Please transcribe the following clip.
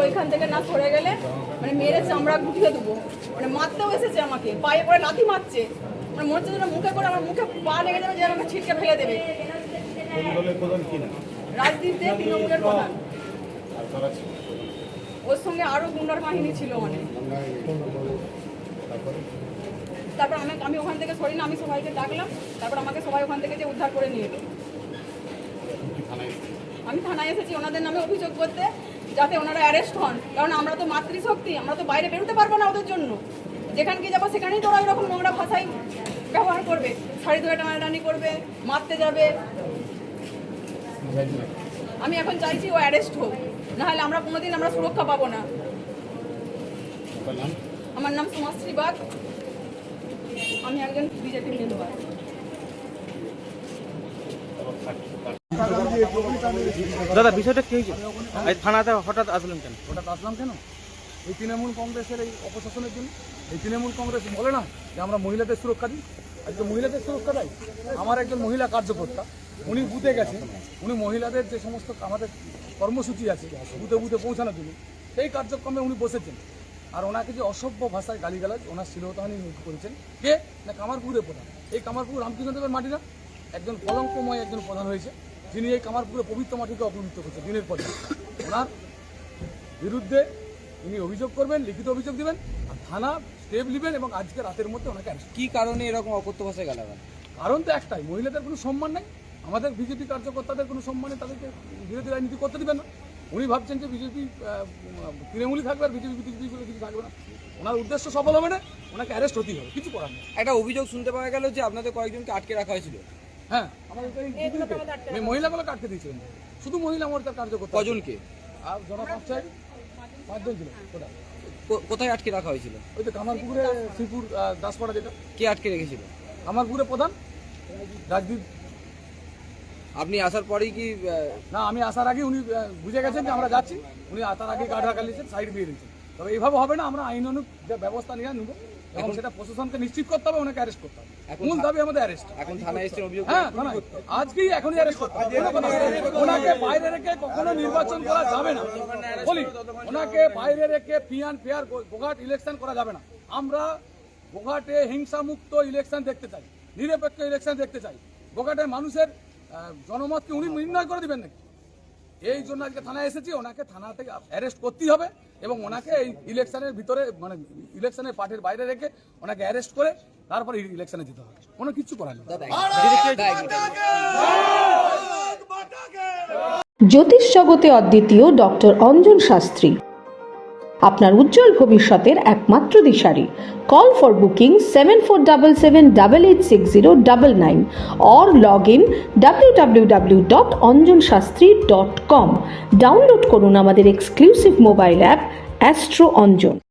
ওইখান থেকে না সরে গেলে মানে মেরে চামড়া গুটিয়ে দেবো, মানে মারতেও এসেছে আমাকে, পায়ে পরে লাথি মারছে, মানে মনে হচ্ছে যেন মুখে করে আমার মুখে পা লেগে যাবে, যেন আমাকে ছিটকে ফেলে দেবে। রাজদীপ দে তৃণমূলের প্রধান, ওর সঙ্গে আরো গুন্ডার বাহিনী ছিল মানে। তারপর আমি ওখান থেকে সরি না, আমি সবাইকে ডাকলাম, তারপর আমাকে সবাই ওখান থেকে যে উদ্ধার করে নিয়ে এলো। আমি থানায় এসেছি ওনাদের নামে অভিযোগ করতে, যাতে ওনারা অ্যারেস্ট হন, কারণ আমরা তো মাতৃশক্তি, আমরা তো বাইরে বেরোতে পারবো না ওদের জন্য। যেখানকে যাবো সেখানেই তো ওরা ওরকম নোংরা ভাষায় ব্যবহার করবে, শাড়ি ধরে টানাটানি করবে, মারতে যাবে। আমি এখন চাইছি ও অ্যারেস্ট হোক, নাহলে আমরা কোনোদিন আমরা সুরক্ষা পাবো না। আমার নাম সুমাশ্রী বাগ, আমি একজন বিজেপি মেম্বার। দাদা বিষয়টা কি হয়েছে? থানাতে হঠাৎ আসলাম কেন? এই তৃণমূল কংগ্রেসের এই অপশাসনের জন্য। এই তৃণমূল কংগ্রেস বলে না যে আমরা মহিলাদের সুরক্ষা দিই, আজকে মহিলাদের সুরক্ষা দেয়। আমার একজন মহিলা কার্যকর্তা, উনি বুথে গেছেন, উনি মহিলাদের যে সমস্ত আমাদের কর্মসূচি আছে বুথে বুথে পৌঁছানোর জন্য, সেই কার্যক্রমে উনি বসেছেন। আর ওনাকে যে অসভ্য ভাষায় গালিগালাজ, ওনার শ্লীলতাহানি করেছেন কে না কামারপুরের প্রধান। এই কামারপুর রামকৃষ্ণদেবের মাটি না, একজন কলঙ্কময় একজন প্রধান হয়েছে, যিনি এই কামারপুরের পবিত্র মাটিকে অপবিত্র করছেন দিনের পর দিন। ওনার বিরুদ্ধে উনি অভিযোগ করবেন, লিখিত অভিযোগ দিবেন, আর থানা স্টেপ নেবেন এবং আজকে রাতের মধ্যে ওনাকে কি কারণে এরকম অকথ্য ভাষায় গালাগাল? কারণ তো একটাই, মহিলাদের কোনো সম্মান নেই, আমাদের বিজেপি কার্যকর্তাদের কোনো সম্মানে তাদেরকে বিরোধী রাজনীতি করতে দিবেন না। উনি ভাবছেন যে বিজেপি তৃণমূলই থাকবে আর বিজেপি বলে কিছু থাকবে না। ওনার উদ্দেশ্য সফল হবে না, ওনাকে অ্যারেস্ট হতেই হবে, কিছু করার নেই। একটা অভিযোগ শুনতে পাওয়া গেল যে আপনাদের কয়েকজনকে আটকে রাখা হয়েছিল। হ্যাঁ, মহিলাগুলোকে আটকে দিয়েছিলেন, শুধু মহিলা মোর্চার কার্যকর্তা। কজনকে? আর জনপঞ্চায়েত 5 জন ছিল। কোথায় আটকে রাখা হয়েছিল? ওই তো কামারপুকুরে, শ্রীপুর দাসপাড়া যেটা। কে আটকে রেখেছিল? কামারপুরে প্রধান রাজদীপ। আপনি আসার পরেই কি? না, আমি আসার আগে উনি বুঝে গেছেন যে আমরা যাচ্ছি, উনি আসার আগে গাড় ঢাকা নিয়েছেন, সাইড দিয়ে দিয়েছেন। তবে এইভাবে হবে না, আমরা আইন অনুক যে ব্যবস্থা নিয়ে নেব এবং সেটা প্রশাসনকে নিশ্চিত করতে হবে, ওনাকে অ্যারেস্ট করতে হবে। মূল দাবি আমাদের অ্যারেস্ট। এখন থানায় এসেছেন অভিযোগ? হ্যাঁ, থানায় আজকেই এখনই অ্যারেস্ট করতে হবে। ওনাকে বাইরে রেখে কখনো নির্বাচন করা যাবে না, বলি ওনাকে বাইরে রেখে ফেয়ার গোঘাট ইলেকশন করা যাবে না। আমরা গোঘাটে হিংসামুক্ত ইলেকশন দেখতে চাই, নিরপেক্ষ ইলেকশন দেখতে চাই। গোঘাটের মানুষের জনমতকে উনি নির্ণয় করে দিবেন নাকি? এই জন্য আজকে থানায় এসেছি, ওনাকে থানা থেকে অ্যারেস্ট করতেই হবে এবং ওনাকে এই ইলেকশনের ভিতরে মানে ইলেকশনের পার্টির বাইরে রেখে ওনাকে অ্যারেস্ট করে তারপরে ইলেকশনে যেতে হবে। কোনো কিছু করার নেই। জ্যোতিষ জগতে অদ্বিতীয় ডক্টর অঞ্জন শাস্ত্রী, আপনার উজ্জ্বল ভবিষ্যতের একমাত্র দিশারি। Call for booking 7477886099 or log in www.anjanshastri.com। Download করুন আমাদের exclusive mobile app astro Anjan.